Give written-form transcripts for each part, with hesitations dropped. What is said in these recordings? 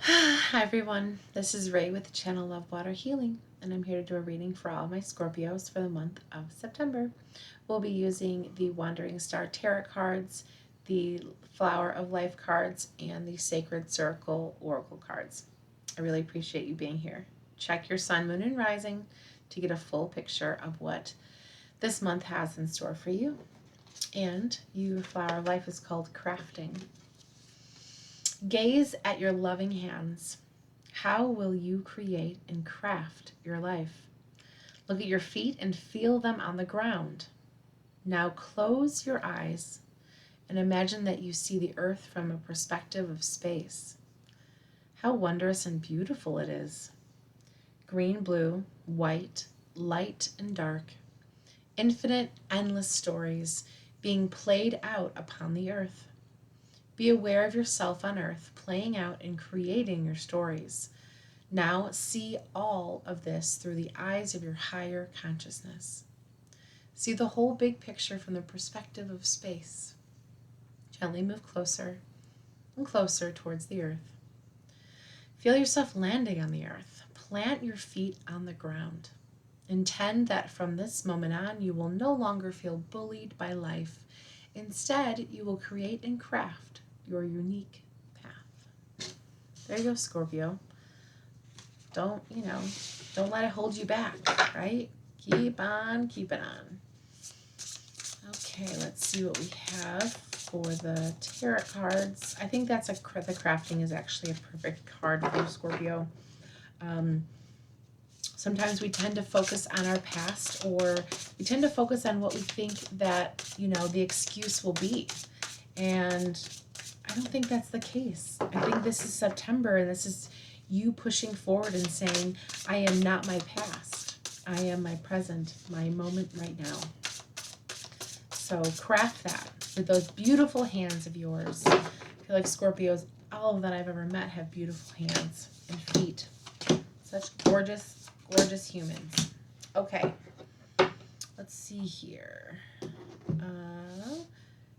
Hi everyone, this is Ray with the channel Lovewater Healing, and I'm here to do a reading for all my Scorpios for the month of September. We'll be using the Wandering Star Tarot cards, the Flower of Life cards, and the Sacred Circle Oracle cards. I really appreciate you being here. Check your sun, moon, and rising to get a full picture of what this month has in store for you. And your Flower of Life is called Crafting. Gaze at your loving hands. How will you create and craft your life? Look at your feet and feel them on the ground. Now close your eyes and imagine that you see the earth from a perspective of space. How wondrous and beautiful it is. Green, blue, white, light and dark. Infinite, endless stories being played out upon the earth. Be aware of yourself on earth, playing out and creating your stories. Now see all of this through the eyes of your higher consciousness. See the whole big picture from the perspective of space. Gently move closer and closer towards the earth. Feel yourself landing on the earth. Plant your feet on the ground. Intend that from this moment on, you will no longer feel bullied by life. Instead, you will create and craft your unique path. There you go, Scorpio. Don't let it hold you back, right? Keep on keeping on. Okay, let's see what we have for the tarot cards. I think that's the crafting is actually a perfect card for you, Scorpio. Sometimes we tend to focus on our past, or we tend to focus on what we think that, the excuse will be. And I don't think that's the case. I think this is September, and this is you pushing forward and saying, I am not my past. I am my present, my moment right now. So craft that with those beautiful hands of yours. I feel like Scorpios, all that I've ever met, have beautiful hands and feet. Such gorgeous, gorgeous humans. Okay, let's see here.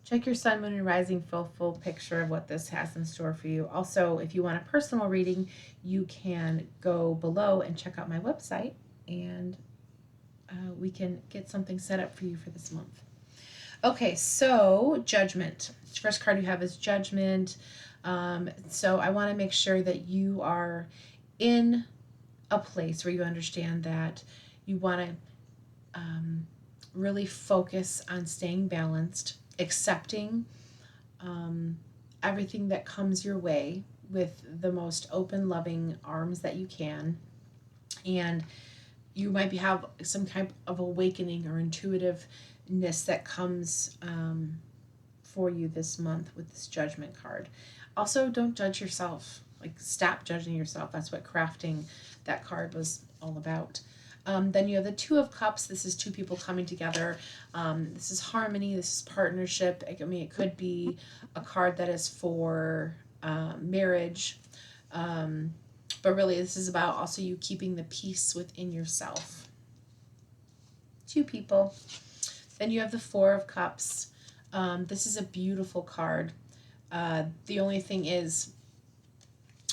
Check your sun, moon, and rising for a full picture of what this has in store for you. Also, if you want a personal reading, you can go below and check out my website, and we can get something set up for you for this month. Okay, so Judgment. The first card you have is Judgment. So I want to make sure that you are in a place where you understand that you want to really focus on staying balanced, accepting everything that comes your way with the most open, loving arms that you can. And you might have some type of awakening or intuitiveness that comes for you this month with this Judgment card. Also, don't judge yourself. Like, stop judging yourself. That's what crafting that card was all about. Then you have the Two of Cups. This is two people coming together. This is harmony. This is partnership. I mean, it could be a card that is for marriage. But really, this is about also you keeping the peace within yourself. Two people. Then you have the Four of Cups. This is a beautiful card. The only thing is,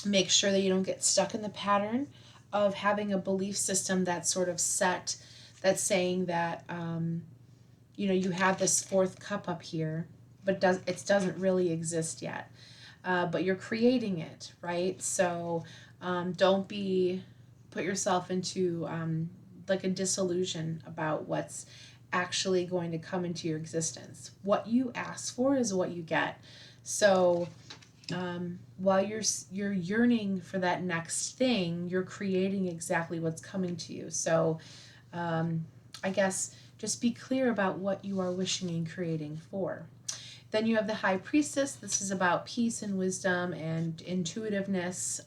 make sure that you don't get stuck in the pattern of having a belief system that's sort of set, that's saying that you have this fourth cup up here, but it doesn't really exist yet, but you're creating it, right? So don't put yourself into like a disillusion about what's actually going to come into your existence. What you ask for is what you get. So while you're yearning for that next thing, you're creating exactly what's coming to you. So I guess just be clear about what you are wishing and creating for. Then you have the High Priestess. This is about peace and wisdom and intuitiveness,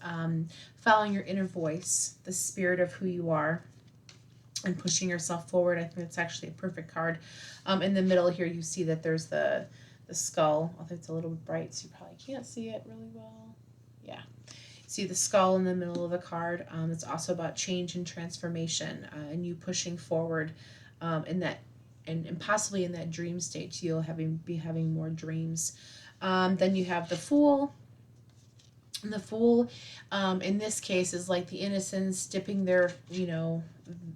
following your inner voice, the spirit of who you are, and pushing yourself forward. I think that's actually a perfect card. In the middle here, you see that there's the skull, although it's a little bit bright, so you probably can't see it really well. Yeah. See the skull in the middle of the card. It's also about change and transformation, and you pushing forward in that, and possibly in that dream state. You'll be having more dreams. Then you have the Fool. And the Fool, in this case, is like the innocents dipping their,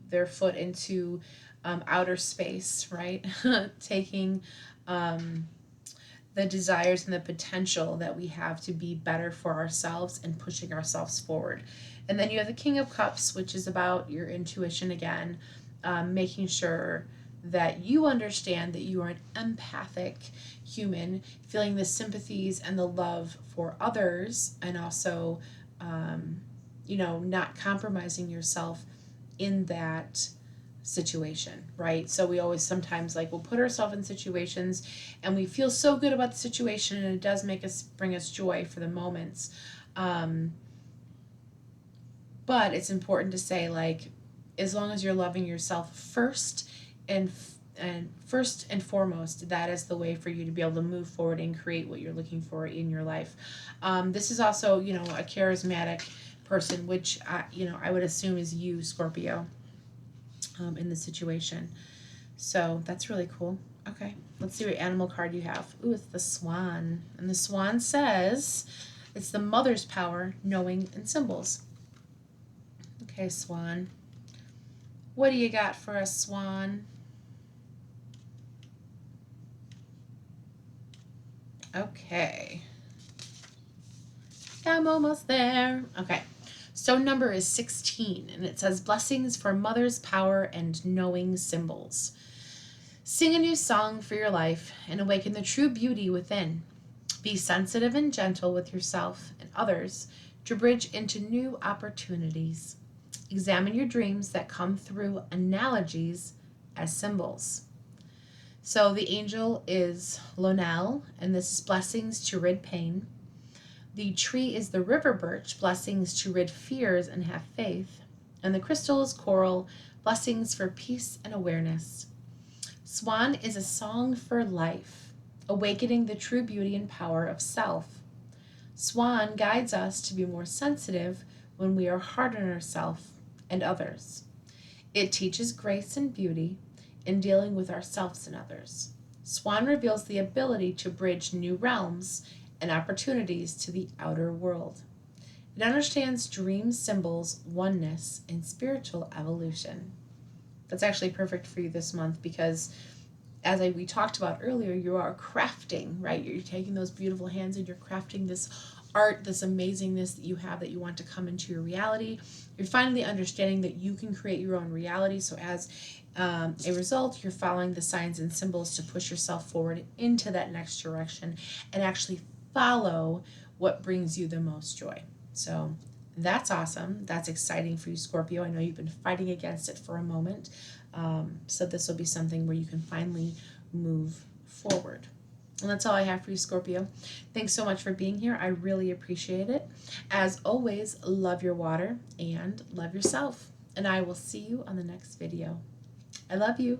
their foot into outer space, right? Taking the desires and the potential that we have to be better for ourselves and pushing ourselves forward. And then you have the King of Cups, which is about your intuition again, making sure that you understand that you are an empathic human, feeling the sympathies and the love for others, and also, not compromising yourself in that situation, right? So we always sometimes like we'll put ourselves in situations and we feel so good about the situation and it does bring us joy for the moments. But it's important to say, like, as long as you're loving yourself first and first and foremost, that is the way for you to be able to move forward and create what you're looking for in your life. This is also, a charismatic person, which I would assume is you, Scorpio, in the situation. So that's really cool. Okay, let's see what animal card you have. Ooh, it's the Swan. And the Swan says it's the mother's power, knowing, and symbols. Okay, Swan. What do you got for us, Swan? Okay. I'm almost there. Okay. Stone number is 16, and it says blessings for mother's power and knowing symbols. Sing a new song for your life and awaken the true beauty within. Be sensitive and gentle with yourself and others to bridge into new opportunities. Examine your dreams that come through analogies as symbols. So the angel is Lonel, and this is blessings to rid pain. The tree is the river birch, blessings to rid fears and have faith. And the crystal is coral, blessings for peace and awareness. Swan is a song for life, awakening the true beauty and power of self. Swan guides us to be more sensitive when we are hard on ourselves and others. It teaches grace and beauty in dealing with ourselves and others. Swan reveals the ability to bridge new realms and opportunities to the outer world. It understands dream symbols, oneness, and spiritual evolution. That's actually perfect for you this month because, as we talked about earlier, you are crafting, right? You're taking those beautiful hands and you're crafting this art, this amazingness that you have that you want to come into your reality. You're finally understanding that you can create your own reality. So as a result, you're following the signs and symbols to push yourself forward into that next direction and actually follow what brings you the most joy. So that's awesome. That's exciting for you, Scorpio. I know you've been fighting against it for a moment. So this will be something where you can finally move forward. And that's all I have for you, Scorpio. Thanks so much for being here. I really appreciate it. As always, love your water and love yourself. And I will see you on the next video. I love you.